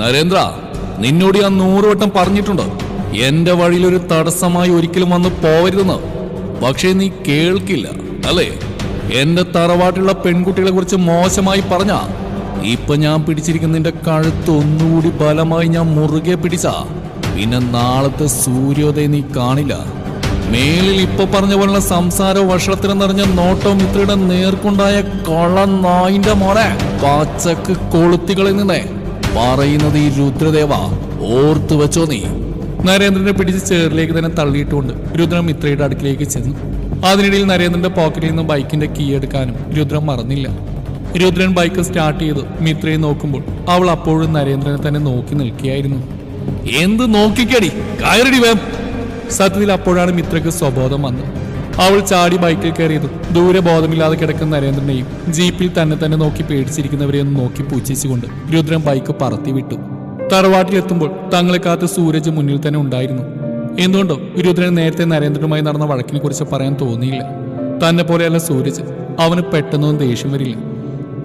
നരേന്ദ്ര, നിന്നോട് ഞാൻ 100 വട്ടം പറഞ്ഞിട്ടുണ്ട് എന്റെ വഴിയിൽ ഒരു തടസ്സമായി ഒരിക്കലും വന്ന് പോവരുതെന്ന്. പക്ഷേ നീ കേൾക്കില്ല അല്ലേ? എന്റെ തറവാട്ടിലുള്ള പെൺകുട്ടികളെ കുറിച്ച് മോശമായി പറഞ്ഞ ഇപ്പൊ ഞാൻ പിടിച്ചിരിക്കുന്ന നിന്റെ കഴുത്ത് ഒന്നുകൂടി ബലമായി ഞാൻ മുറുകെ പിടിച്ച പിന്നെ നാളത്തെ സൂര്യോദയം നീ കാണില്ല. മേലിൽ ഇപ്പൊ പറഞ്ഞ പോലുള്ള സംസാരവും വഷളത്തിനും നിറഞ്ഞ നോട്ടവും മിത്രയുടെ നേർക്കുണ്ടായ കൊള്ള നായിന്റെ മോളെ പച്ചക്ക് കൊളുത്തികളിൽ നിന്നേ പറയുന്നത് ഈ രുദ്രദേവ ഓർത്തു വെച്ചോ നീ. നരേന്ദ്രനെ പിടിച്ച് ചേറിലേക്ക് തന്നെ തള്ളിയിട്ടുകൊണ്ട് രുദ്രൻ മിത്രയുടെ അടുക്കിലേക്ക് ചെന്നു. അതിനിടയിൽ നരേന്ദ്രന്റെ പോക്കറ്റിൽ നിന്നും ബൈക്കിന്റെ കീ എടുക്കാനും രുദ്രൻ മറന്നില്ല. രുദ്രൻ ബൈക്ക് സ്റ്റാർട്ട് ചെയ്ത് മിത്രയെ നോക്കുമ്പോൾ അവൾ അപ്പോഴും നരേന്ദ്രനെ തന്നെ നോക്കി നിൽക്കുകയായിരുന്നു. എന്ത് നോക്കിക്കടി, കയറടി വേം. സത്യത്തിൽ അപ്പോഴാണ് മിത്രയ്ക്ക് സ്വബോധം വന്നത്. അവൾ ചാടി ബൈക്കിൽ കയറിയതും ദൂരെ ബോധമില്ലാതെ കിടക്കുന്ന നരേന്ദ്രനെയും ജീപ്പിൽ തന്നെ നോക്കി പേടിച്ചിരിക്കുന്നവരെയൊന്നും നോക്കി പൂച്ഛിച്ചുകൊണ്ട് രുദ്രൻ ബൈക്ക് പറത്തി വിട്ടു. തറവാട്ടിലെത്തുമ്പോൾ തങ്ങളെ കാത്ത് സൂരജ് മുന്നിൽ തന്നെ ഉണ്ടായിരുന്നു. എന്തുകൊണ്ടോ രുദ്രൻ നേരത്തെ നരേന്ദ്രനുമായി നടന്ന വഴക്കിനെ കുറിച്ച് പറയാൻ തോന്നിയില്ല. തന്നെ പോലെയല്ല സൂരജ്, അവന് പെട്ടെന്നൊന്നും ദേഷ്യം വരില്ല.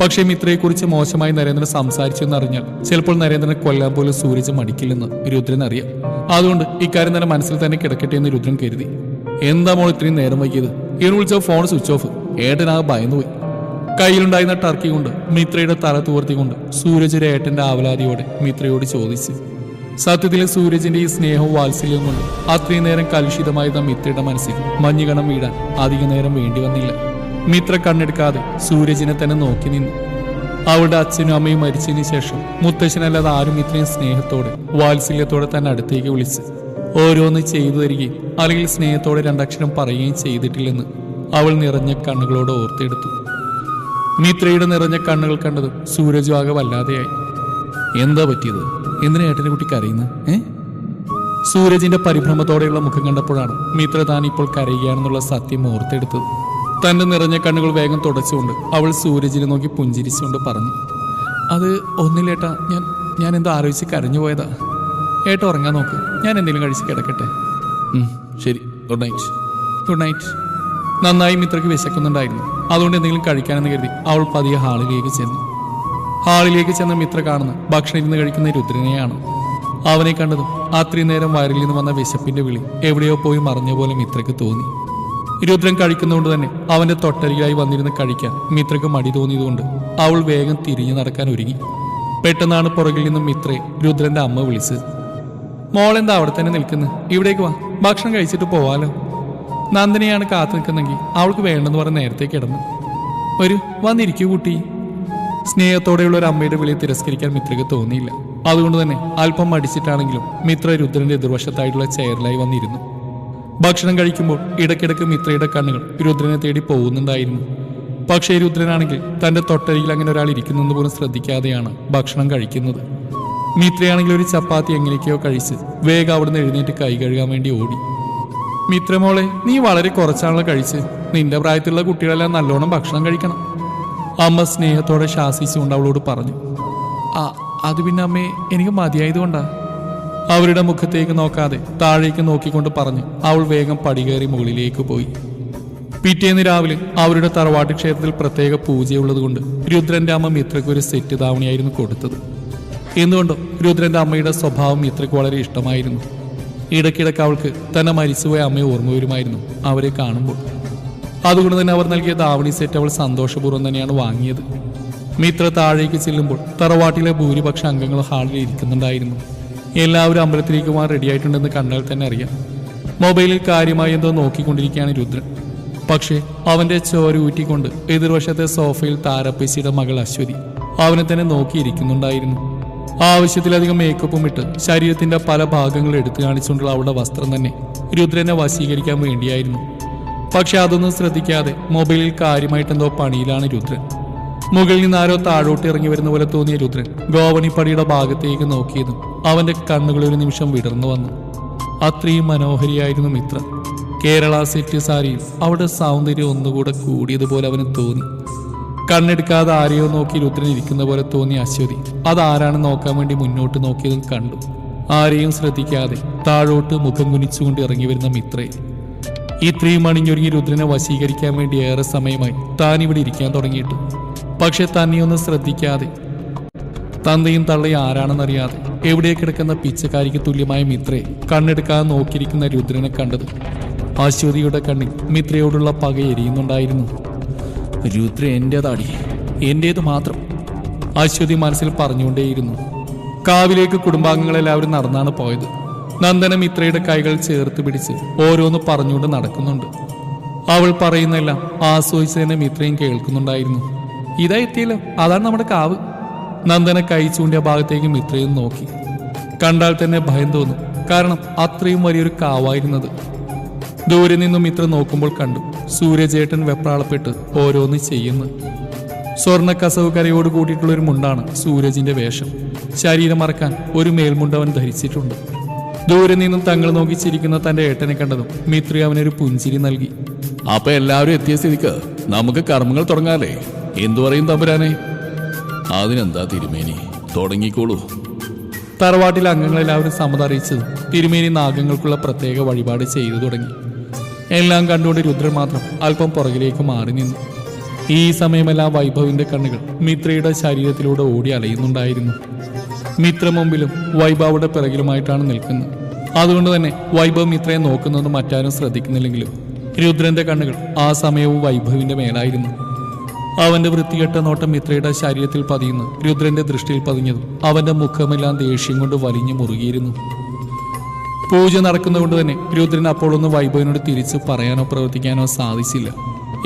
പക്ഷേ മിത്രയെക്കുറിച്ച് മോശമായി നരേന്ദ്രൻ സംസാരിച്ചെന്നറിഞ്ഞാൽ ചിലപ്പോൾ നരേന്ദ്രനെ കൊല്ലാൻ പോലും സൂരജ് മടിക്കില്ലെന്ന് രുദ്രൻ അറിയാം. അതുകൊണ്ട് ഇക്കാര്യം തന്നെ മനസ്സിൽ തന്നെ കിടക്കട്ടെ എന്ന് രുദ്രൻ കരുതി. എന്താ മോൾ ഇത്രയും നേരം വൈകിയത്? ഇവൻ വിളിച്ച ഫോൺ സ്വിച്ച് ഓഫ്. ഏട്ടനാകെ ഭയന്നുപോയി. കയ്യിലുണ്ടായിരുന്ന ടർക്കി കൊണ്ട് മിത്രയുടെ തല തൂർത്തിക്കൊണ്ട് സൂരജ് ഒരു ഏട്ടന്റെ ആവലാതിയോടെ മിത്രയോട് ചോദിച്ചു. സത്യത്തിലെ സൂരജിന്റെ ഈ സ്നേഹവും വാത്സല്യവും കൊണ്ട് അത്രയും നേരം കലുഷിതമായിരുന്ന മിത്രയുടെ മനസ്സിൽ മഞ്ഞുകണം വീഴാൻ അധിക നേരം വേണ്ടി വന്നില്ല. മിത്ര കണ്ണെടുക്കാതെ സൂരജിനെ തന്നെ നോക്കി നിന്നു. അവളുടെ അച്ഛനും അമ്മയും മരിച്ചതിന് ശേഷം മുത്തശ്ശനല്ലാതെ ആരും ഇത്രയും സ്നേഹത്തോടെ വാത്സല്യത്തോടെ തന്നെ അടുത്തേക്ക് വിളിച്ച് ഓരോന്ന് ചെയ്തു തരികയും അല്ലെങ്കിൽ സ്നേഹത്തോടെ 2 അക്ഷരം പറയുകയും ചെയ്തിട്ടില്ലെന്ന് അവൾ നിറഞ്ഞ കണ്ണുകളോട് ഓർത്തെടുത്തു. മിത്രയുടെ നിറഞ്ഞ കണ്ണുകൾ കണ്ടതും സൂരജ് ആകെ വല്ലാതെയായി. എന്താ പറ്റിയത്? എന്തിനാ ഏട്ടനെ കുട്ടി കരയുന്നത്? സൂരജിന്റെ പരിഭ്രമത്തോടെയുള്ള മുഖം കണ്ടപ്പോഴാണ് മിത്ര താൻ ഇപ്പോൾ കരയുകയാണെന്നുള്ള സത്യം ഓർത്തെടുത്തത്. തന്റെ നിറഞ്ഞ കണ്ണുകൾ വേഗം തുടച്ചുകൊണ്ട് അവൾ സൂരജിനെ നോക്കി പുഞ്ചിരിച്ചുകൊണ്ട് പറഞ്ഞു, അത് ഒന്നില്ലേട്ടാ, ഞാൻ എന്തോ ആലോചിച്ച് കരഞ്ഞു പോയതാ. ഏട്ട ഉറങ്ങാൻ നോക്ക്, ഞാൻ എന്തെങ്കിലും കഴിച്ച് കിടക്കട്ടെ. ശരി, ഗുഡ് നൈറ്റ്. Good night. നന്നായി മിത്രയ്ക്ക് വിശക്കുന്നുണ്ടായിരുന്നു. അതുകൊണ്ട് എന്തെങ്കിലും കഴിക്കാനെന്ന് കരുതി അവൾ പതിയെ ഹാളിലേക്ക് ചെന്ന മിത്ര കാണുന്ന ഭക്ഷണം ഇരുന്ന് കഴിക്കുന്ന രുദ്രനെയാണ്. അവനെ കണ്ടതും അത്രയും നേരം വയറിൽ നിന്ന് വന്ന വിശപ്പിന്റെ വിളി എവിടെയോ പോയി മറഞ്ഞ പോലെ മിത്രയ്ക്ക് തോന്നി. രുദ്രൻ കഴിക്കുന്നതുകൊണ്ട് തന്നെ അവന്റെ തൊട്ടരികിലായി വന്നിരുന്ന് കഴിക്കാൻ മിത്രയ്ക്ക് മടി തോന്നിയതുകൊണ്ട് അവൾ വേഗം തിരിഞ്ഞു നടക്കാൻ ഒരുങ്ങി. പെട്ടെന്നാണ് പുറകിൽ നിന്നും മിത്രയെ രുദ്രന്റെ അമ്മ വിളിച്ചത്. മോളെന്താ അവിടെ തന്നെ നിൽക്കുന്നത്? ഇവിടേക്ക് വാ, ഭക്ഷണം കഴിച്ചിട്ട് പോവാലോ. നന്ദനെയാണ് കാത്തു നിൽക്കുന്നെങ്കിൽ അവൾക്ക് വേണ്ടെന്ന് പറഞ്ഞ് നേരത്തെ കിടന്നു. വന്നിരിക്കൂ കുട്ടി. സ്നേഹത്തോടെയുള്ള ഒരു അമ്മയുടെ വിളിയെ തിരസ്കരിക്കാൻ മിത്രയ്ക്ക് തോന്നിയില്ല. അതുകൊണ്ട് തന്നെ അല്പം മടിച്ചിട്ടാണെങ്കിലും മിത്ര രുദ്രന്റെ എതിർവശത്തായിട്ടുള്ള ചെയറിലായി വന്നിരുന്നു. ഭക്ഷണം കഴിക്കുമ്പോൾ ഇടയ്ക്കിടയ്ക്ക് മിത്രയുടെ കണ്ണുകൾ രുദ്രനെ തേടി പോകുന്നുണ്ടായിരുന്നു. പക്ഷേ രുദ്രനാണെങ്കിൽ തന്റെ തൊട്ടരികിൽ അങ്ങനെ ഒരാൾ ഇരിക്കുന്നെന്ന് പോലും ശ്രദ്ധിക്കാതെയാണ് ഭക്ഷണം കഴിക്കുന്നത്. മിത്രയാണെങ്കിൽ ഒരു ചപ്പാത്തി എങ്ങനെയൊക്കെയോ കഴിച്ച് വേഗം അവിടുന്ന് എഴുന്നേറ്റ് കൈ കഴുകാൻ വേണ്ടി ഓടി. മിത്രമോളെ, നീ വളരെ കുറച്ചാണല്ലോ കഴിച്ച്. നിന്റെ പ്രായത്തിലുള്ള കുട്ടികളെല്ലാം നല്ലോണം ഭക്ഷണം കഴിക്കണം. അമ്മ സ്നേഹത്തോടെ ശാസിച്ചുകൊണ്ട് അവളോട് പറഞ്ഞു. അത് പിന്നെ അമ്മേ, എനിക്ക് മതിയായതുകൊണ്ടാ. അവരുടെ മുഖത്തേക്ക് നോക്കാതെ താഴേക്ക് നോക്കിക്കൊണ്ട് പറഞ്ഞ് അവൾ വേഗം പടികേറി മുകളിലേക്ക് പോയി. പിറ്റേന്ന് രാവിലെ അവരുടെ തറവാട്ട് ക്ഷേത്രത്തിൽ പ്രത്യേക പൂജയുള്ളതുകൊണ്ട് രുദ്രന്റെ അമ്മ മിത്രയ്ക്ക് ഒരു സെറ്റ് ധാവണിയായിരുന്നു കൊടുത്തത്. എന്തുകൊണ്ടോ രുദ്രന്റെ അമ്മയുടെ സ്വഭാവം മിത്രയ്ക്ക് വളരെ ഇഷ്ടമായിരുന്നു. ഇടയ്ക്കിടയ്ക്ക് അവൾക്ക് തന്നെ മരിച്ചുപോയ അമ്മയെ ഓർമ്മ വരുമായിരുന്നു അവരെ കാണുമ്പോൾ. അതുകൊണ്ട് തന്നെ അവർ നൽകിയ ധാവണി സെറ്റ് അവൾ സന്തോഷപൂർവ്വം തന്നെയാണ് വാങ്ങിയത്. മിത്ര താഴേക്ക് ചെല്ലുമ്പോൾ തറവാട്ടിലെ ഭൂരിപക്ഷം അംഗങ്ങൾ ഹാളിൽ ഇരിക്കുന്നുണ്ടായിരുന്നു. എല്ലാവരും അമ്പലത്തിലേക്ക് പോകാൻ റെഡിയായിട്ടുണ്ടെന്ന് കണ്ടാൽ തന്നെ അറിയാം. മൊബൈലിൽ കാര്യമായി എന്തോ നോക്കിക്കൊണ്ടിരിക്കുകയാണ് രുദ്രൻ. പക്ഷേ അവന്റെ ചോര ഊറ്റിക്കൊണ്ട് എതിർവശത്തെ സോഫയിൽ താരപ്പേശിയുടെ മകൾ അശ്വതി അവനെ തന്നെ നോക്കിയിരിക്കുന്നുണ്ടായിരുന്നു. ആവശ്യത്തിലധികം മേക്കപ്പും ഇട്ട് ശരീരത്തിന്റെ പല ഭാഗങ്ങളും എടുത്തു കാണിച്ചുകൊണ്ടുള്ള അവളുടെ വസ്ത്രം തന്നെ രുദ്രനെ വശീകരിക്കാൻ വേണ്ടിയായിരുന്നു. പക്ഷെ അതൊന്നും ശ്രദ്ധിക്കാതെ മൊബൈലിൽ കാര്യമായിട്ടെന്തോ പണിയിലാണ് രുദ്രൻ. മുകളിൽ നിന്ന് ആരോ താഴോട്ട് ഇറങ്ങി വരുന്ന പോലെ തോന്നിയ രുദ്രൻ ഗോവണിപ്പടിയുടെ ഭാഗത്തേക്ക് നോക്കിയതും അവന്റെ കണ്ണുകൾ ഒരു നിമിഷം വിടർന്നു വന്നു. അത്രയും മനോഹരിയായിരുന്നു മിത്ര. കേരള സെറ്റ് സാരിയിൽ അവളുടെ സൗന്ദര്യം ഒന്നുകൂടെ കൂടിയതുപോലെ അവന് തോന്നി. കണ്ണെടുക്കാതെ ആരെയോ നോക്കി രുദ്രൻ ഇരിക്കുന്ന പോലെ തോന്നിയ അശ്വതി അതാരാണെന്ന് നോക്കാൻ വേണ്ടി മുന്നോട്ട് നോക്കിയതും കണ്ടു. ആരെയും ശ്രദ്ധിക്കാതെ താഴോട്ട് മുഖം കുനിച്ചുകൊണ്ട് ഇറങ്ങി വരുന്ന മിത്രയെ. ഇത്രയും അണിഞ്ഞൊരുങ്ങി രുദ്രനെ വശീകരിക്കാൻ വേണ്ടി ഏറെ സമയമായി താൻ ഇവിടെ ഇരിക്കാൻ തുടങ്ങിയിട്ട്. പക്ഷെ തന്നെയൊന്നും ശ്രദ്ധിക്കാതെ തന്തയും തള്ളയും ആരാണെന്നറിയാതെ എവിടെ കിടക്കുന്ന പിച്ചക്കാരിക്ക് തുല്യമായ മിത്രയെ കണ്ണെടുക്കാതെ നോക്കിയിരിക്കുന്ന രുദ്രനെ കണ്ടത് അശ്വതിയുടെ കണ്ണിൽ മിത്രയോടുള്ള പക എരിയുന്നുണ്ടായിരുന്നു. രുദ്ര എന്റേതാടി, എന്റേത് മാത്രം, അശ്വതി മനസ്സിൽ പറഞ്ഞുകൊണ്ടേയിരുന്നു. കാവിലേക്ക് കുടുംബാംഗങ്ങളെല്ലാവരും നടന്നാണ് പോയത്. നന്ദന മിത്രയുടെ കൈകൾ ചേർത്ത് പിടിച്ച് ഓരോന്ന് പറഞ്ഞുകൊണ്ട് നടക്കുന്നുണ്ട്. അവൾ പറയുന്നെല്ലാം ആസ്വദിച്ച് തന്നെ മിത്രയും കേൾക്കുന്നുണ്ടായിരുന്നു. ഇതാ എത്തിയല്ലോ, അതാണ് നമ്മുടെ കാവ്. നന്ദന കൈ ചൂണ്ടിയ ഭാഗത്തേക്ക് മിത്രയും നോക്കി. കണ്ടാൽ തന്നെ ഭയം തോന്നും, കാരണം അത്രയും വലിയൊരു കാവായിരുന്നത്. ദൂരെ നിന്നും മിത്ര നോക്കുമ്പോൾ കണ്ടു സൂര്യചേട്ടൻ വെപ്രാളപ്പെട്ട് ഓരോന്ന് ചെയ്യുന്നു. സ്വർണ്ണ കസവ് കരയോട് കൂടിയിട്ടുള്ള ഒരു മുണ്ടാണ് സൂരജിന്റെ വേഷം. ശരീരം മറക്കാൻ ഒരു മേൽമുണ്ടവൻ ധരിച്ചിട്ടുണ്ട്. ദൂരെ നിന്നും തങ്ങൾ നോക്കി ചിരിക്കുന്ന തന്റെ ഏട്ടനെ കണ്ടതും മിത്രി അവനൊരു പുഞ്ചിരി നൽകി. അപ്പൊ എല്ലാവരും എത്തിയ സ്ഥിതിക്ക് നമുക്ക് കർമ്മങ്ങൾ തുടങ്ങാലേ, എന്തു പറയും തമ്പുരാനെ? അതിനെന്താ തിരുമേനി, തുടങ്ങിക്കോളൂ. തറവാട്ടിലെ അംഗങ്ങളെല്ലാവരും സമ്മതം അറിയിച്ചത് തിരുമേനി നാഗങ്ങൾക്കുള്ള പ്രത്യേക വഴിപാട് ചെയ്തു തുടങ്ങി. എല്ലാം കണ്ടുകൊണ്ട് രുദ്രൻ മാത്രം അല്പം പുറകിലേക്ക് മാറി നിന്നു. ഈ സമയമെല്ലാം വൈഭവിന്റെ കണ്ണുകൾ മിത്രയുടെ ശരീരത്തിലൂടെ ഓടി അലയുന്നുണ്ടായിരുന്നു. മിത്ര മുമ്പിലും വൈഭവയുടെ പിറകിലുമായിട്ടാണ് നിൽക്കുന്നത്. അതുകൊണ്ട് തന്നെ വൈഭവ് മിത്രയെ നോക്കുന്നത് മറ്റാരും ശ്രദ്ധിക്കുന്നില്ലെങ്കിലും രുദ്രന്റെ കണ്ണുകൾ ആ സമയവും വൈഭവിന്റെ മേലായിരുന്നു. അവന്റെ വൃത്തികെട്ട നോട്ടം മിത്രയുടെ ശരീരത്തിൽ പതിയുന്നു രുദ്രന്റെ ദൃഷ്ടിയിൽ പതിഞ്ഞതും അവന്റെ മുഖമെല്ലാം ദേഷ്യം കൊണ്ട് വലിഞ്ഞു മുറുകിയിരുന്നു. പൂജ നടക്കുന്നതുകൊണ്ട് തന്നെ രുദ്രൻ അപ്പോഴൊന്നും വൈഭവിനോട് തിരിച്ചു പറയാനോ പ്രവർത്തിക്കാനോ സാധിച്ചില്ല.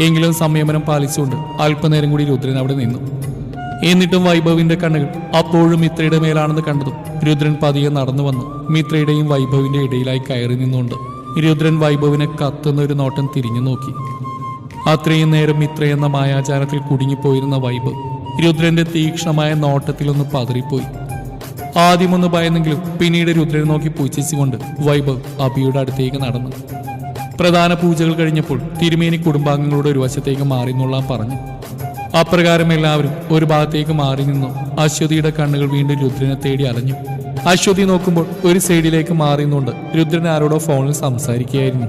എങ്കിലും സംയമനം പാലിച്ചുകൊണ്ട് അല്പനേരം കൂടി രുദ്രൻ അവിടെ നിന്നു. എന്നിട്ടും വൈഭവിന്റെ കണ്ണുകൾ അപ്പോഴും മിത്രയുടെ മേലാണെന്ന് കണ്ടതും രുദ്രൻ പതിയെ നടന്നു വന്നു മിത്രയുടെയും വൈഭവിന്റെ ഇടയിലായി കയറി നിന്നുകൊണ്ട് രുദ്രൻ വൈഭവിനെ കത്തുന്ന ഒരു നോട്ടം തിരിഞ്ഞു നോക്കി. അത്രയും നേരം മിത്ര എന്ന മായാചാരത്തിൽ കുടുങ്ങിപ്പോയിരുന്ന വൈഭവ് രുദ്രന്റെ തീക്ഷ്ണമായ നോട്ടത്തിലൊന്ന് പതറിപ്പോയി. ആദ്യമൊന്ന് ഭയന്നെങ്കിലും പിന്നീട് രുദ്രനെ നോക്കി പൂച്ഛിച്ചുകൊണ്ട് വൈഭവ് അഭിയുടെ അടുത്തേക്ക് നടന്നു. പ്രധാന പൂജകൾ കഴിഞ്ഞപ്പോൾ തിരുമേനി കുടുംബാംഗങ്ങളുടെ ഒരു വശത്തേക്ക് മാറി എന്നുള്ളാൻ പറഞ്ഞു. അപ്രകാരം എല്ലാവരും ഒരു ഭാഗത്തേക്ക് മാറി നിന്നു. അശ്വതിയുടെ കണ്ണുകൾ വീണ്ടും രുദ്രനെ തേടി അലഞ്ഞു. അശ്വതി നോക്കുമ്പോൾ ഒരു സൈഡിലേക്ക് മാറിയുന്നുണ്ട് രുദ്രൻ ആരോടോ ഫോണിൽ സംസാരിക്കുകയായിരുന്നു.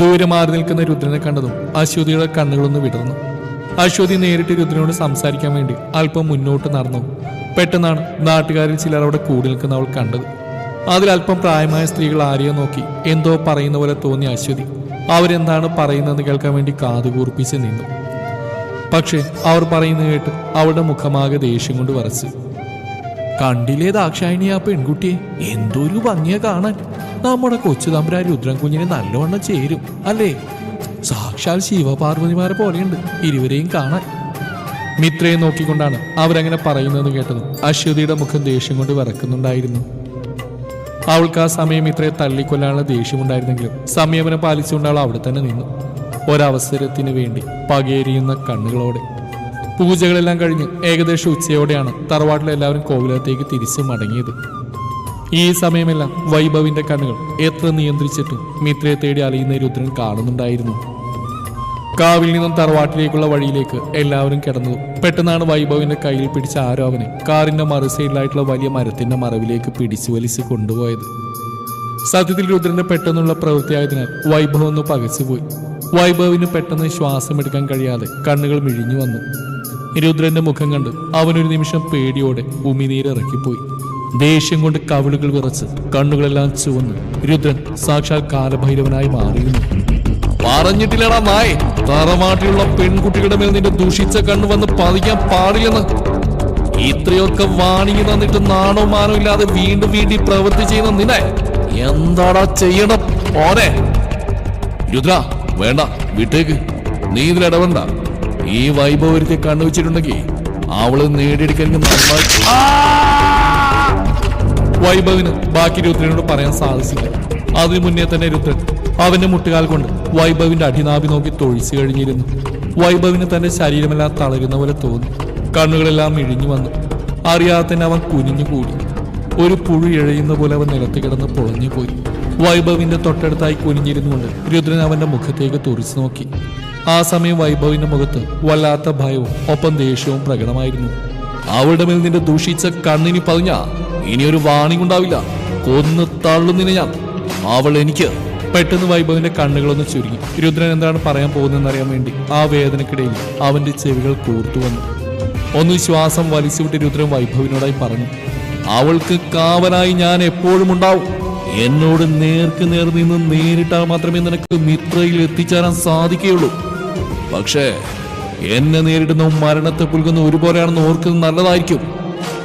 ദൂരെ മാറി നിൽക്കുന്ന രുദ്രനെ കണ്ടതും അശ്വതിയുടെ കണ്ണുകളൊന്ന് വിടർന്നു. അശ്വതി നേരിട്ട് രുദ്രനോട് സംസാരിക്കാൻ വേണ്ടി അല്പം മുന്നോട്ട് നടന്നു. പെട്ടെന്നാണ് നാട്ടുകാരിൽ ചിലർ അവിടെ കൂടി നിൽക്കുന്ന അവൾ കണ്ടത്. അതിലല്പം പ്രായമായ സ്ത്രീകൾ ആരെയോ നോക്കി എന്തോ പറയുന്ന പോലെ തോന്നിയ അശ്വതി അവരെന്താണ് പറയുന്നതെന്ന് കേൾക്കാൻ വേണ്ടി കാതുകൂർപ്പിച്ച് നിന്നു. പക്ഷെ അവർ പറയുന്നത് കേട്ട് അവളുടെ മുഖമാകെ ദേഷ്യം കൊണ്ട് വരച്ചു. കണ്ടില്ലേ ദാക്ഷായണി ആ പെൺകുട്ടിയെ, എന്തൊരു ഭംഗിയാ കാണാൻ. നമ്മുടെ കൊച്ചു തമ്പുരാൻ രുദ്രൻ കുഞ്ഞിനെ നല്ലവണ്ണം ചേരും അല്ലേ? സാക്ഷാൽ ശിവപാർവതിമാരെ പോലെയുണ്ട് ഇരുവരെയും കാണാൻ. മിത്രയെ നോക്കിക്കൊണ്ടാണ് അവരങ്ങനെ പറയുന്നതെന്ന് കേട്ടതും അശ്വതിയുടെ മുഖം ദേഷ്യം കൊണ്ട് വിറക്കുന്നുണ്ടായിരുന്നു. അവൾക്ക് ആ സമയം മിത്രയെ തള്ളിക്കൊല്ലാനുള്ള ദേഷ്യമുണ്ടായിരുന്നെങ്കിലും സംയമനം പാലിച്ചുകൊണ്ട് അവൾ അവിടെ തന്നെ നിന്നു. ഒരവസരത്തിന് വേണ്ടി പകയേരിയുന്ന കണ്ണുകളോടെ. പൂജകളെല്ലാം കഴിഞ്ഞ് ഏകദേശം ഉച്ചയോടെയാണ് തറവാട്ടിലെല്ലാവരും കോവിലത്തേക്ക് തിരിച്ചു മടങ്ങിയത്. ഈ സമയമെല്ലാം വൈഭവിന്റെ കണ്ണുകൾ എത്ര നിയന്ത്രിച്ചിട്ടും മിത്രയെ തേടി അലയുന്ന രുദ്രൻ കാണുന്നുണ്ടായിരുന്നു. കാവിൽ നിന്നും തറവാട്ടിലേക്കുള്ള വഴിയിലേക്ക് എല്ലാവരും കിടന്നു. പെട്ടെന്നാണ് വൈഭവിന്റെ കയ്യിൽ പിടിച്ച ആരോ അവനെ കാറിന്റെ മറു സൈഡിലായിട്ടുള്ള വലിയ മരത്തിന്റെ മറവിലേക്ക് പിടിച്ചു വലിച്ച് കൊണ്ടുപോയത്. സത്യത്തിൽ രുദ്രന്റെ പെട്ടെന്നുള്ള പ്രവൃത്തിയായതിനാൽ വൈഭവ് ഒന്ന് പകച്ചുപോയി. വൈഭവിന് പെട്ടെന്ന് ശ്വാസമെടുക്കാൻ കഴിയാതെ കണ്ണുകൾ മിഴിഞ്ഞു വന്നു. രുദ്രന്റെ മുഖം കണ്ട് അവനൊരു നിമിഷം പേടിയോടെ ഉമിനീരിറക്കിപ്പോയി. ദേഷ്യം കൊണ്ട് കവിളുകൾ വിറച്ച് കണ്ണുകളെല്ലാം ചുവന്ന് രുദ്രൻ സാക്ഷാൽ കാലഭൈരവനായി മാറിയിരുന്നു. പറഞ്ഞിട്ടില്ലടാ നായ്, തറവാട്ടിലുള്ള പെൺകുട്ടികളുടെ മേൽ നിന്റെ ദൂഷിച്ച കണ്ണു വന്ന് പതിക്കാൻ പാടില്ലെന്ന്. ഇത്രയൊക്കെ വാണിങ്ങി തന്നിട്ട് നാണോ മാനോ ഇല്ലാതെ വീണ്ടും വീണ്ടും പ്രവൃത്തി ചെയ്യുന്ന നിന്നെ എന്താടാ ചെയ്യണം ഓനെ? രുദ്ര വേണ്ട, വിട്ടേക്ക്, നീ ഇതിലിടവണ്ട. ഈ വൈഭവത്തെ കണ്ണുവെച്ചിട്ടുണ്ടെങ്കിൽ അവള് നേടിയെടുക്കാൻ നന്നായി. വൈഭവിന് ബാക്കി രുദ്രനോട് പറയാൻ സാധിച്ചില്ല. അതിനു മുന്നേ തന്നെ രുദ്രൻ അവന്റെ മുട്ടുകാൽ കൊണ്ട് വൈഭവിന്റെ അടിനാഭി നോക്കി തൊഴിച്ചു കഴിഞ്ഞിരുന്നു. വൈഭവിന് തന്റെ ശരീരമെല്ലാം തളരുന്ന പോലെ തോന്നി. കണ്ണുകളെല്ലാം ഇഴിഞ്ഞു വന്നു. അറിയാതെ തന്നെ അവൻ കുനിഞ്ഞു കൂടി. ഒരു പുഴു ഇഴയുന്ന പോലെ അവൻ നിലത്ത് കിടന്ന് പൊളഞ്ഞു പോയി. വൈഭവിന്റെ തൊട്ടടുത്തായി കുനിഞ്ഞിരുന്നുകൊണ്ട് രുദ്രൻ അവന്റെ മുഖത്തേക്ക് തുറിച്ചു നോക്കി. ആ സമയം വൈഭവിന്റെ മുഖത്ത് വല്ലാത്ത ഭയവും ഒപ്പം ദേഷ്യവും പ്രകടമായിരുന്നു. അവളുടെ മേൽ നിന്റെ ദൂഷിച്ച കണ്ണിനി പതിഞ്ഞ ഇനിയൊരു വാണിംഗ് ഉണ്ടാവില്ല, കൊന്ന് തള്ളുന്നില്ല ഞാൻ. അവൾ എനിക്ക്. പെട്ടെന്ന് വൈഭവിന്റെ കണ്ണുകളൊന്ന് ചുരുങ്ങി. രുദ്രൻ എന്താണ് പറയാൻ പോകുന്നതെന്നറിയാൻ വേണ്ടി ആ വേദനക്കിടയിൽ അവന്റെ ചെവികൾ കൂർത്തു വന്നു. ഒന്ന് ശ്വാസം വലിച്ചുവിട്ട് രുദ്രൻ വൈഭവിനോടായി പറഞ്ഞു. അവൾക്ക് കാവലായി ഞാൻ എപ്പോഴും ഉണ്ടാവും. എന്നോട് നേർക്ക് നേർ നിന്ന് നേരിട്ടാൽ മാത്രമേ നിനക്ക് മിത്രയിൽ എത്തിച്ചേരാൻ സാധിക്കുകയുള്ളൂ. പക്ഷേ എന്നെ നേരിടുന്ന മരണത്തെ പുൽകുന്ന ഒരുപോലെയാണെന്ന് ഓർക്കുന്നത് നല്ലതായിരിക്കും.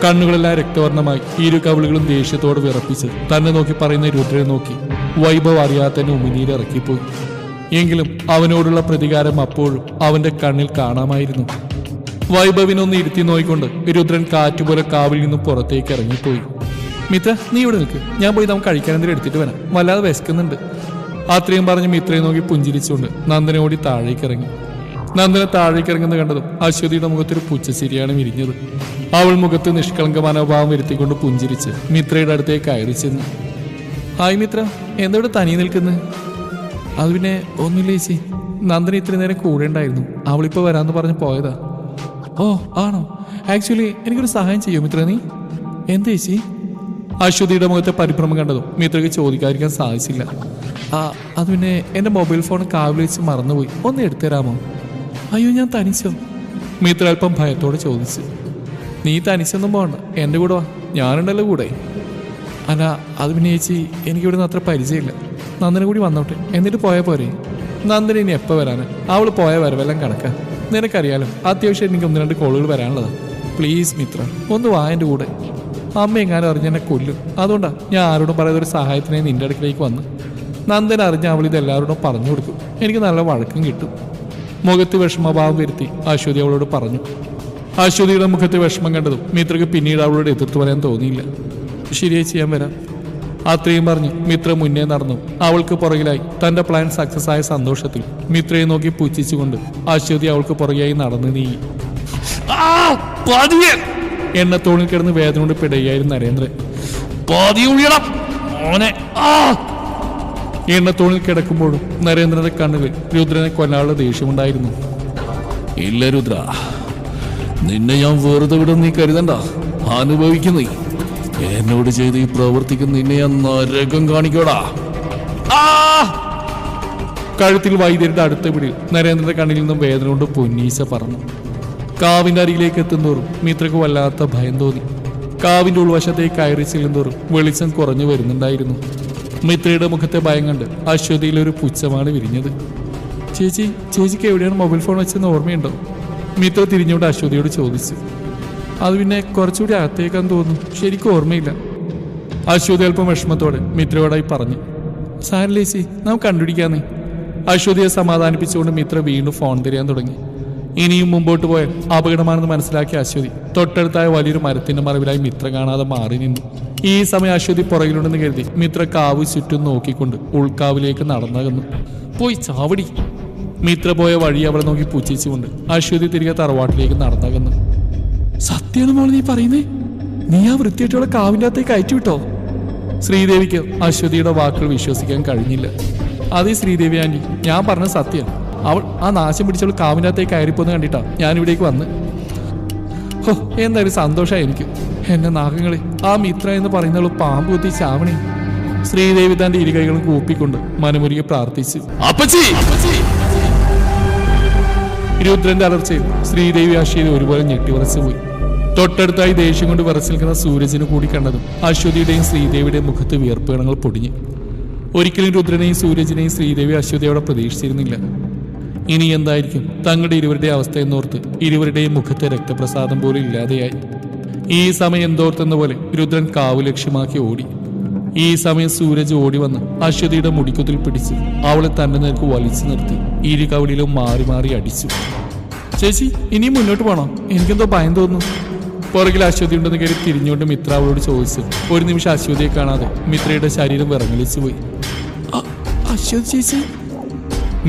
കണ്ണുകളെല്ലാം രക്തവർണ്ണമായി ഇരു കവിളുകളും ദേഷ്യത്തോട് വിറപ്പിച്ച് തന്നെ നോക്കി പറയുന്ന രുദ്രനെ നോക്കി വൈഭവ് അറിയാതെ തന്നെ ഉമിനീരിറക്കിപ്പോയി. എങ്കിലും അവനോടുള്ള പ്രതികാരം അപ്പോഴും അവന്റെ കണ്ണിൽ കാണാമായിരുന്നു. വൈഭവിനൊന്ന് ഇരുത്തി നോയിക്കൊണ്ട് രുദ്രൻ കാറ്റുപോലെ കാവിൽ നിന്നും പുറത്തേക്ക് ഇറങ്ങിപ്പോയി. മിത്ര, നീ ഇവിടെ നിൽക്ക്, ഞാൻ പോയി നമുക്ക് കഴിക്കാൻ എന്തെങ്കിലും എടുത്തിട്ട് വരാം, വല്ലാതെ വിശക്കുന്നുണ്ട്. അത്രയും പറഞ്ഞ് മിത്രയെ നോക്കി പുഞ്ചിരിച്ചുകൊണ്ട് നന്ദന ഓടി താഴേക്ക് ഇറങ്ങി. നന്ദന താഴേക്ക് ഇറങ്ങുന്നത് കണ്ടതും അശ്വതിയുടെ മുഖത്തൊരു പുച്ഛച്ചിരിയാണ് വിരിഞ്ഞത്. അവൾ മുഖത്ത് നിഷ്കളങ്ക മനോഭാവം വരുത്തിക്കൊണ്ട് പുഞ്ചിരിച്ച് മിത്രയുടെ അടുത്തേക്ക് കയറി ചെന്നു. ഹായ് മിത്ര, എന്തെവിടെ തനിയെ നിൽക്കുന്നത്? അത് പിന്നെ ഒന്നുമില്ല ചേച്ചി, നന്ദന ഇത്രയും നേരം കൂടെ ഉണ്ടായിരുന്നു, അവളിപ്പോൾ വരാമെന്ന് പറഞ്ഞ് പോയതാ. ഓ ആണോ? ആക്ച്വലി എനിക്കൊരു സഹായം ചെയ്യോ മിത്ര? നീ എന്താ ചേച്ചി? അശ്വതിയുടെ മുഖത്തെ പരിഭ്രമം കണ്ടതും മിത്രയ്ക്ക് ചോദിക്കാതിരിക്കാൻ സാധിച്ചില്ല. അത് പിന്നെ എൻ്റെ മൊബൈൽ ഫോൺ കാവിൽ വെച്ച് മറന്നുപോയി, ഒന്ന് എടുത്തുതരാമോ? അയ്യോ, ഞാൻ തനിച്ചോ? മിത്ര അല്പം ഭയത്തോടെ ചോദിച്ചു. നീ തനിച്ചൊന്നും പോകണ്ട, എൻ്റെ കൂടെ വാ, ഞാനുണ്ടല്ലോ കൂടെ. അല്ല, അത് പിന്നെ ചേച്ചി എനിക്കിവിടെ നിന്ന് അത്ര പരിചയമില്ല, നന്ദന കൂടി വന്നോട്ടെ, എന്നിട്ട് പോയാൽ പോരെ? നന്ദന ഇനി എപ്പോൾ വരാന്? അവൾ പോയ വരവെല്ലാം കണക്കാം. നിനക്കറിയാലോ, അത്യാവശ്യം എനിക്ക് 1-2 കോളുകൾ വരാനുള്ളതാണ്. പ്ലീസ് മിത്ര, ഒന്ന് വാ എൻ്റെ കൂടെ. അമ്മ എങ്ങാനും അറിഞ്ഞ് എന്നെ കൊല്ലും, അതുകൊണ്ടാണ് ഞാൻ ആരോടും പറയാതെ ഒരു സഹായത്തിനായി നിന്റെ അടുക്കിലേക്ക് വന്ന്. നന്ദന അറിഞ്ഞ് അവൾ ഇത് എല്ലാവരോടും പറഞ്ഞു കൊടുക്കും, എനിക്ക് നല്ല വഴക്കം കിട്ടും. മുഖത്ത് വിഷമഭാവം വരുത്തി അശ്വതി അവളോട് പറഞ്ഞു. അശ്വതിയുടെ മുഖത്ത് വിഷമം കണ്ടതും മിത്രക്ക് പിന്നീട് അവളോട് എതിർത്ത് പറയാൻ തോന്നിയില്ല. ശരിയായി ചെയ്യാൻ വരാം. അത്രയും പറഞ്ഞ് മിത്ര മുന്നേ നടന്നു. അവൾക്ക് പുറകിലായി തന്റെ പ്ലാൻ സക്സസ് ആയ സന്തോഷത്തിൽ മിത്രയെ നോക്കി പുച്ഛിച്ചുകൊണ്ട് അശ്വതി അവൾക്ക് പുറകെയായി നടന്നു നീങ്ങി. എണ്ണത്തോണിൽ കിടന്ന് വേദന കൊണ്ട് പിടയായിരുന്നു നരേന്ദ്രൻ. എണ്ണത്തോണിൽ കിടക്കുമ്പോഴും നരേന്ദ്രന്റെ കണ്ണുകളിൽ രുദ്രനെ കൊല്ലാനുള്ള ദേഷ്യമുണ്ടായിരുന്നു. ഇല്ല രുദ്ര, നിന്നെ ഞാൻ വെറുതെ വിടും നീ കരുതണ്ട. അനുഭവിക്കുന്നേ എന്നോട് ചെയ്ത് ഈ പ്രവർത്തിക്കുന്ന നിന്നെ ഞാൻ നരകം കാണിക്കോടാ. കഴുത്തിൽ വൈദ്യരുടെ അടുത്ത പിടിയിൽ നരേന്ദ്രന്റെ കണ്ണിൽ നിന്നും വേദന കൊണ്ട് പൊന്നീശ പറഞ്ഞു. കാവിന്റെ അരികിലേക്ക് എത്തുന്നതോറും മിത്രക്ക് വല്ലാത്ത ഭയം തോന്നി. കാവിന്റെ ഉൾവശത്തേക്ക് കയറി ചെല്ലുന്നതോറും വെളിച്ചം കുറഞ്ഞു വരുന്നുണ്ടായിരുന്നു. മിത്രയുടെ മുഖത്തെ ഭയം കണ്ട് അശ്വതിയിൽ ഒരു പുച്ഛമാണ് വിരിഞ്ഞത്. ചേച്ചിക്ക് എവിടെയാണ് മൊബൈൽ ഫോൺ വെച്ചെന്ന് ഓർമ്മയുണ്ടോ? മിത്ര തിരിഞ്ഞുകൊണ്ട് അശ്വതിയോട് ചോദിച്ചു. അത് പിന്നെ കുറച്ചുകൂടി അകത്തേക്കാന്ന് തോന്നുന്നു, ശരിക്കും ഓർമ്മയില്ല. അശ്വതി അല്പം വിഷമത്തോടെ മിത്രയോടായി പറഞ്ഞു. സാരല്ലേ ചേച്ചി, നാം കണ്ടുപിടിക്കാന്നേ. അശ്വതിയെ സമാധാനിപ്പിച്ചുകൊണ്ട് മിത്ര വീണ്ടും ഫോൺ തിരയാൻ തുടങ്ങി. ഇനിയും മുമ്പോട്ട് പോയാൽ അപകടമാണെന്ന് മനസ്സിലാക്കിയ അശ്വതി തൊട്ടടുത്തായ വലിയൊരു മരത്തിന്റെ മറവിലായി മിത്ര കാണാതെ മാറി നിന്നു. ഈ സമയം അശ്വതി പുറകിലുണ്ടെന്ന് കരുതി മിത്ര കാവ് ചുറ്റും നോക്കിക്കൊണ്ട് ഉൾക്കാവിലേക്ക് നടന്നകന്നു. പോയി ചാവടി. മിത്ര പോയ വഴി അവളെ നോക്കി പുച്ഛിച്ചുകൊണ്ട് അശ്വതി തിരികെ തറവാട്ടിലേക്ക് നടന്നകന്നു. സത്യമാണ് മോൾ നീ പറയുന്നേ? നീ ആ വൃത്തിയായിട്ടുള്ള കാവിൻ്റെ അകത്തേക്ക് അയച്ചു വിട്ടോ? ശ്രീദേവിക്ക് അശ്വതിയുടെ വാക്കുകൾ വിശ്വസിക്കാൻ കഴിഞ്ഞില്ല. അതേ ശ്രീദേവി ആന്റി, ഞാൻ പറഞ്ഞ സത്യം. അവൾ ആ നാശം പിടിച്ചവൾ കാവിൻ്റെ അകത്തേക്ക് കയറിപ്പോന്ന് കണ്ടിട്ടാ ഞാൻ ഇവിടേക്ക് വന്ന്. ഹോ, എന്തായാലും സന്തോഷമായി എനിക്ക്. എന്നെ നാഗങ്ങളെ, ആ മിത്ര എന്ന് പറയുന്നവൾ പാമ്പ് കുത്തി ചാവണേ. ശ്രീദേവി തന്റെ ഇരുകൈകളും കൂപ്പിക്കൊണ്ട് മനമുരുകി പ്രാർത്ഥിച്ചു. രുദ്രന്റെ അലർച്ചയിൽ ശ്രീദേവി അശ്വതി ഒരുപോലെ ഞെട്ടിവറച്ചു പോയി. തൊട്ടടുത്തായി ദേഷ്യം കൊണ്ട് വിറച്ചു നിൽക്കുന്ന സൂരജിന് കൂടി കണ്ടതും അശ്വതിയുടെയും ശ്രീദേവിയുടെയും മുഖത്ത് വിയർപ്പുകണങ്ങൾ പൊടിഞ്ഞു. ഒരിക്കലും രുദ്രനെയും സൂരജിനെയും ശ്രീദേവി അശ്വതിയോടെ പ്രതീക്ഷിച്ചിരുന്നില്ല. ഇനി എന്തായിരിക്കും തങ്ങളുടെ ഇരുവരുടെ അവസ്ഥ എന്നോർത്ത് ഇരുവരുടെയും മുഖത്തെ രക്തപ്രസാദം പോലും ഇല്ലാതെയായി. ഈ സമയം എന്തോർത്തെന്ന പോലെ രുദ്രൻ കാവ് ലക്ഷ്യമാക്കി ഓടി. ഈ സമയം സൂരജ് ഓടി വന്ന് അശ്വതിയുടെ മുടിക്കുത്തിൽ പിടിച്ച് അവളെ തന്നെ നേർക്ക് വലിച്ചു നിർത്തി ഇരു കവിളിലും മാറി മാറി അടിച്ചു. ചേച്ചി, ഇനിയും മുന്നോട്ട് പോകണോ? എനിക്കെന്തോ ഭയം തോന്നുന്നു. പുറകിൽ അശ്വതി ഉണ്ടെന്ന് കയറി തിരിഞ്ഞുകൊണ്ട് മിത്ര അവളോട് ചോദിച്ചു. ഒരു നിമിഷം അശ്വതിയെ കാണാതെ മിത്രയുടെ ശരീരം വിറങ്ങലിച്ചു പോയി. അശ്വതി ചേച്ചി.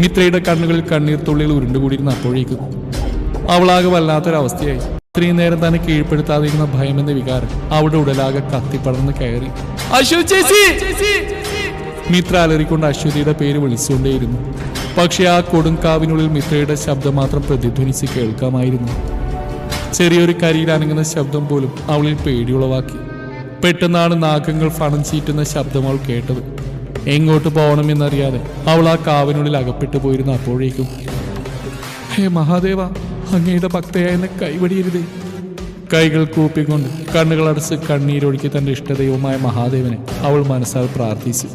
മിത്രയുടെ കണ്ണുകളിൽ കണ്ണീർ തുള്ളികൾ ഉരുണ്ടുകൂടിയിരുന്ന അപ്പോഴേക്കും അവളാകെ വല്ലാത്തൊരവസ്ഥയായി. ഇത്രയും നേരം തന്നെ കീഴ്പ്പെടുത്താതിരുന്ന ഭയം എന്ന വികാരം അവളുടെ ഉടലാകെ കത്തിപ്പടർന്ന് കയറി. അശ്വതി ചേച്ചി! മിത്ര അലറിക്കൊണ്ട് അശ്വതിയുടെ പേര് വിളിച്ചുകൊണ്ടേയിരുന്നു. പക്ഷെ ആ കൊടുങ്കാവിനുള്ളിൽ മിത്രയുടെ ശബ്ദം മാത്രം പ്രതിധ്വനിച്ച് കേൾക്കാമായിരുന്നു. ചെറിയൊരു കരിയിൽ അനങ്ങുന്ന ശബ്ദം പോലും അവളിൽ പേടിയുളവാക്കി. പെട്ടെന്നാണ് നാഗങ്ങൾ ഫണം ചീറ്റുന്ന ശബ്ദം അവൾ കേട്ടത്. എങ്ങോട്ട് പോകണമെന്നറിയാതെ അവൾ ആ കാവിനുള്ളിൽ അകപ്പെട്ടു പോയിരുന്ന അപ്പോഴേക്കും, ഹേ മഹാദേവ, അങ്ങയുടെ ഭക്തയായ എന്നെ കൈവടിയരുതേ. കൈകൾ കൂപ്പിക്കൊണ്ട് കണ്ണുകളടച്ച് കണ്ണീരൊഴുക്കി തന്റെ ഇഷ്ടദൈവമായ മഹാദേവനെ അവൾ മനസ്സാൽ പ്രാർത്ഥിച്ചു.